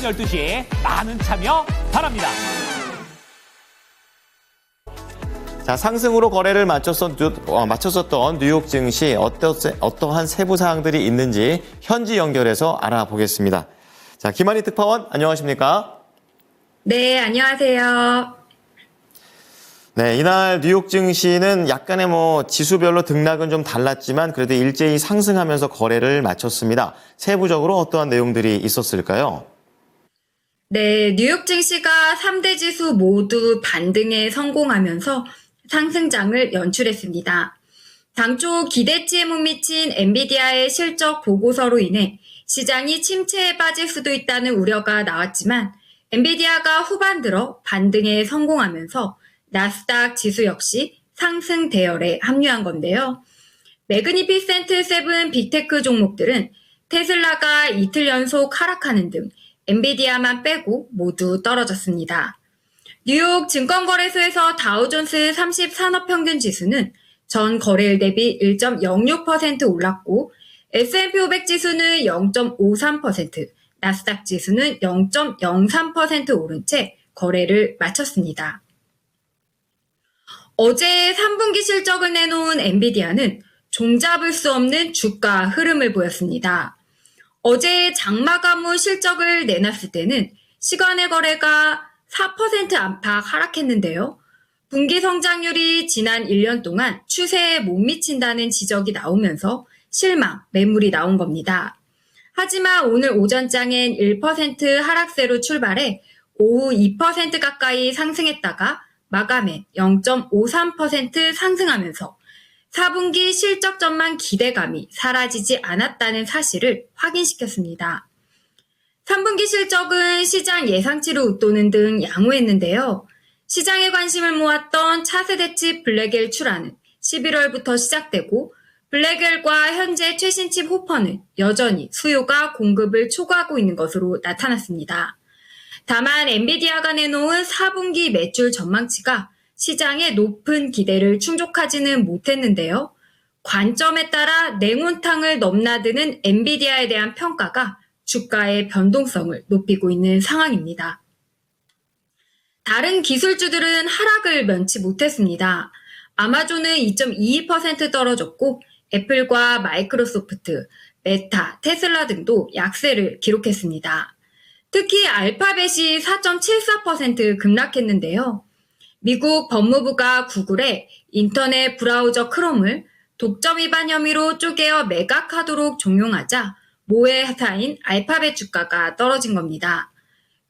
오전 12시 많은 참여 바랍니다. 자, 상승으로 거래를 마쳤었던 뉴욕 증시 어떠한 세부 사항들이 있는지 현지 연결해서 알아보겠습니다. 자, 김한희 특파원 안녕하십니까? 네, 안녕하세요. 네, 이날 뉴욕 증시는 약간의 지수별로 등락은 좀 달랐지만 그래도 일제히 상승하면서 거래를 마쳤습니다. 세부적으로 어떠한 내용들이 있었을까요? 네, 뉴욕 증시가 3대 지수 모두 반등에 성공하면서 상승장을 연출했습니다. 당초 기대치에 못 미친 엔비디아의 실적 보고서로 인해 시장이 침체에 빠질 수도 있다는 우려가 나왔지만 엔비디아가 후반 들어 반등에 성공하면서 나스닥 지수 역시 상승 대열에 합류한 건데요. 매그니피센트 7 빅테크 종목들은 테슬라가 이틀 연속 하락하는 등 엔비디아만 빼고 모두 떨어졌습니다. 뉴욕 증권거래소에서 다우존스 30 산업평균 지수는 전 거래일 대비 1.06% 올랐고 S&P 500 지수는 0.53%, 나스닥 지수는 0.03% 오른 채 거래를 마쳤습니다. 어제 3분기 실적을 내놓은 엔비디아는 종잡을 수 없는 주가 흐름을 보였습니다. 어제 장마감 후 실적을 내놨을 때는 시간의 거래가 4% 안팎 하락했는데요. 분기 성장률이 지난 1년 동안 추세에 못 미친다는 지적이 나오면서 실망, 매물이 나온 겁니다. 하지만 오늘 오전장엔 1% 하락세로 출발해 오후 2% 가까이 상승했다가 마감엔 0.53% 상승하면서 4분기 실적 전망 기대감이 사라지지 않았다는 사실을 확인시켰습니다. 3분기 실적은 시장 예상치를 웃도는 등 양호했는데요. 시장의 관심을 모았던 차세대 칩 블랙엘 출하는 11월부터 시작되고 블랙엘과 현재 최신 칩 호퍼는 여전히 수요가 공급을 초과하고 있는 것으로 나타났습니다. 다만 엔비디아가 내놓은 4분기 매출 전망치가 시장의 높은 기대를 충족하지는 못했는데요. 관점에 따라 냉온탕을 넘나드는 엔비디아에 대한 평가가 주가의 변동성을 높이고 있는 상황입니다. 다른 기술주들은 하락을 면치 못했습니다. 아마존은 2.22% 떨어졌고 애플과 마이크로소프트, 메타, 테슬라 등도 약세를 기록했습니다. 특히 알파벳이 4.74% 급락했는데요. 미국 법무부가 구글에 인터넷 브라우저 크롬을 독점 위반 혐의로 쪼개어 매각하도록 종용하자 모해 회사인 알파벳 주가가 떨어진 겁니다.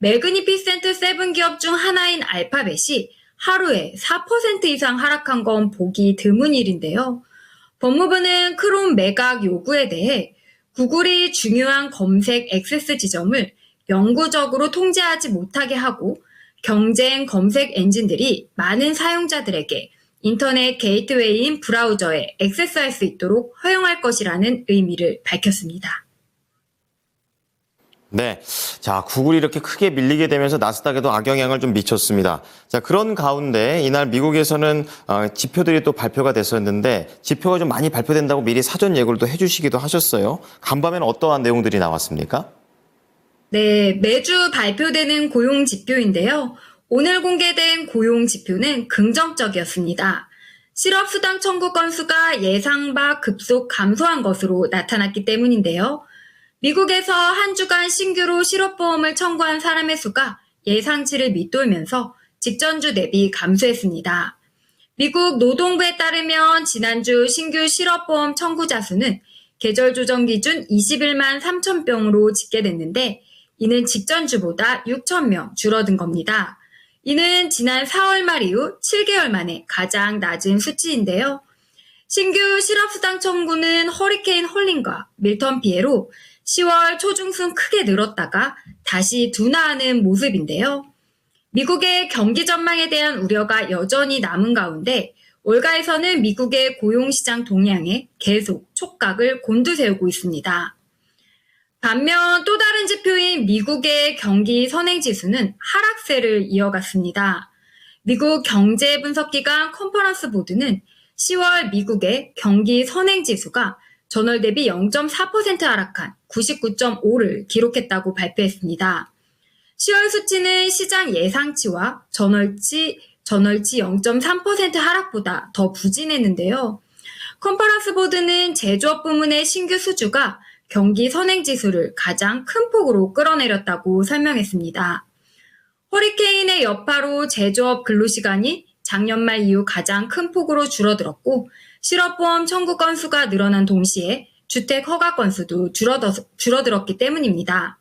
매그니피센트 7 기업 중 하나인 알파벳이 하루에 4% 이상 하락한 건 보기 드문 일인데요. 법무부는 크롬 매각 요구에 대해 구글이 중요한 검색 액세스 지점을 영구적으로 통제하지 못하게 하고 경쟁 검색 엔진들이 많은 사용자들에게 인터넷 게이트웨이인 브라우저에 액세스할 수 있도록 허용할 것이라는 의미를 밝혔습니다. 네. 자, 구글이 이렇게 크게 밀리게 되면서 나스닥에도 악영향을 좀 미쳤습니다. 자, 그런 가운데 이날 미국에서는 지표들이 또 발표가 됐었는데 지표가 좀 많이 발표된다고 미리 사전 예고를 또 해주시기도 하셨어요. 간밤에는 어떠한 내용들이 나왔습니까? 네, 매주 발표되는 고용 지표인데요. 오늘 공개된 고용 지표는 긍정적이었습니다. 실업수당 청구 건수가 예상 밖 급속 감소한 것으로 나타났기 때문인데요. 미국에서 한 주간 신규로 실업보험을 청구한 사람의 수가 예상치를 밑돌면서 직전주 대비 감소했습니다. 미국 노동부에 따르면 지난주 신규 실업보험 청구자 수는 계절 조정 기준 21만 3천 명으로 집계됐는데 이는 직전주보다 6천 명 줄어든 겁니다. 이는 지난 4월 말 이후 7개월 만에 가장 낮은 수치인데요. 신규 실업수당 청구는 허리케인 헐린과 밀턴 피해로 10월 초중순 크게 늘었다가 다시 둔화하는 모습인데요. 미국의 경기 전망에 대한 우려가 여전히 남은 가운데 올가에서는 미국의 고용시장 동향에 계속 촉각을 곤두세우고 있습니다. 반면 또 다른 지표인 미국의 경기 선행지수는 하락세를 이어갔습니다. 미국 경제분석기관 컨퍼런스 보드는 10월 미국의 경기 선행지수가 전월 대비 0.4% 하락한 99.5를 기록했다고 발표했습니다. 10월 수치는 시장 예상치와 전월치 0.3% 하락보다 더 부진했는데요. 컨퍼런스 보드는 제조업 부문의 신규 수주가 경기 선행지수를 가장 큰 폭으로 끌어내렸다고 설명했습니다. 허리케인의 여파로 제조업 근로시간이 작년 말 이후 가장 큰 폭으로 줄어들었고 실업보험 청구 건수가 늘어난 동시에 주택 허가 건수도 줄어들었기 때문입니다.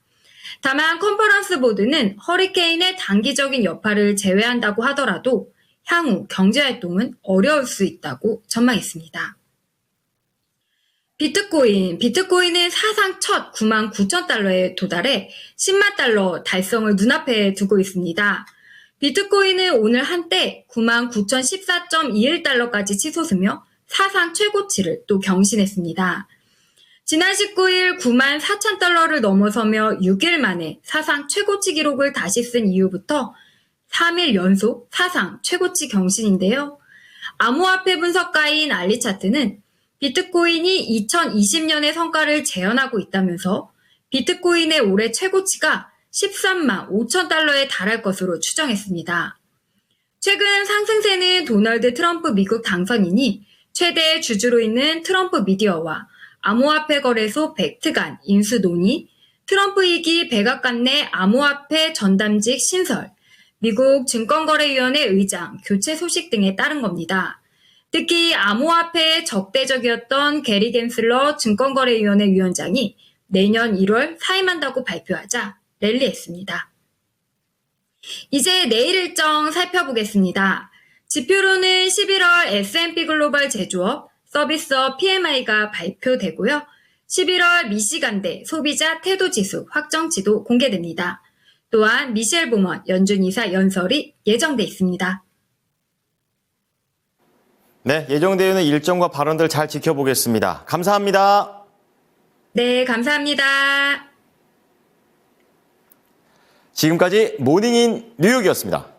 다만 컨퍼런스 보드는 허리케인의 단기적인 여파를 제외한다고 하더라도 향후 경제활동은 어려울 수 있다고 전망했습니다. 비트코인은 사상 첫 99,000달러에 도달해 10만 달러 달성을 눈앞에 두고 있습니다. 비트코인은 오늘 한때 99,014.21달러까지 치솟으며 사상 최고치를 또 경신했습니다. 지난 19일 94,000달러를 넘어서며 6일 만에 사상 최고치 기록을 다시 쓴 이후부터 3일 연속 사상 최고치 경신인데요. 암호화폐 분석가인 알리차트는 비트코인이 2020년의 성과를 재현하고 있다면서 비트코인의 올해 최고치가 13만 5천 달러에 달할 것으로 추정했습니다. 최근 상승세는 도널드 트럼프 미국 당선인이 최대 주주로 있는 트럼프 미디어와 암호화폐 거래소 벡트 간 인수 논의, 트럼프 2기 백악관 내 암호화폐 전담직 신설, 미국 증권거래위원회 의장 교체 소식 등에 따른 겁니다. 특히 암호화폐에 적대적이었던 게리 겐슬러 증권거래위원회 위원장이 내년 1월 사임한다고 발표하자 랠리했습니다. 이제 내일 일정 살펴보겠습니다. 지표로는 11월 S&P 글로벌 제조업, 서비스업 PMI가 발표되고요. 11월 미시간대 소비자 태도지수 확정치도 공개됩니다. 또한 미셸 보먼 연준 이사 연설이 예정돼 있습니다. 네, 예정되어 있는 일정과 발언들 잘 지켜보겠습니다. 감사합니다. 네, 감사합니다. 지금까지 모닝인 뉴욕이었습니다.